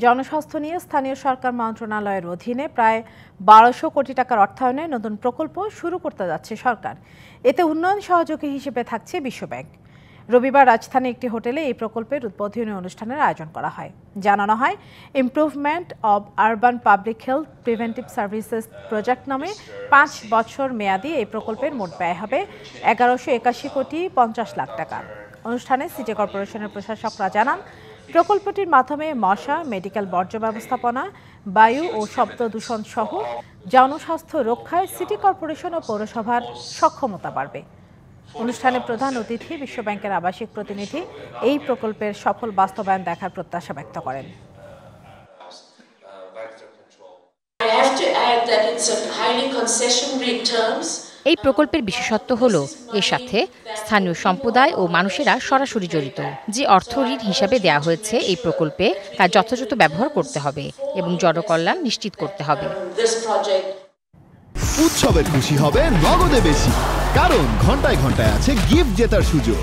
জনস্বাস্থ্য নিয়ে স্থানীয় সরকার মন্ত্রণালয়ের অধীনে প্রায় ১২০০ কোটি টাকার অর্থায়নে নতুন প্রকল্প শুরু করতে যাচ্ছে সরকার। এতে উন্নয়ন সহযোগী হিসেবে থাকছে বিশ্বব্যাংক। রবিবার রাজধানী একটি হোটেলে এই প্রকল্পের উদ্বোধনী অনুষ্ঠানের আয়োজন করা হয়। জানানো হয়, improvement of urban public health preventive services project নামে ৫ বছর মেয়াদী এই প্রকল্পের মোট ব্যয় হবে ১১৮১ কোটি ৫০ লাখ টাকা। অনুষ্ঠানে সিটি কর্পোরেশনের প্রশাসকরা জানান, প্রকল্পটির মাধ্যমে মশা, মেডিকেল বর্জ্য ব্যবস্থাপনা, বায়ু ও শব্দ দূষণ সহ জনস্বাস্থ্য রক্ষায় সিটি কর্পোরেশন ও পৌরসভার সক্ষমতা বাড়বে। অনুষ্ঠানে প্রধান অতিথি বিশ্বব্যাংকের আবাসিক প্রতিনিধি এই প্রকল্পের সফল বাস্তবায়ন দেখার প্রত্যাশা ব্যক্ত করেন। এই প্রকল্পের বিশেষত্ব হলো এর সাথে স্থানীয় সম্প্রদায় ও মানুষেরা সরাসরি জড়িত। যে অর্থ ঋণ হিসাবে দেওয়া হয়েছে এই প্রকল্পে তা যথাযথ ব্যবহার করতে হবে এবং জনকল্যাণ নিশ্চিত করতে হবে। উৎসবের খুশি হবে নগদে বেশি, কারণ ঘন্টায় ঘন্টায় আছে গিফট জেতার সুযোগ।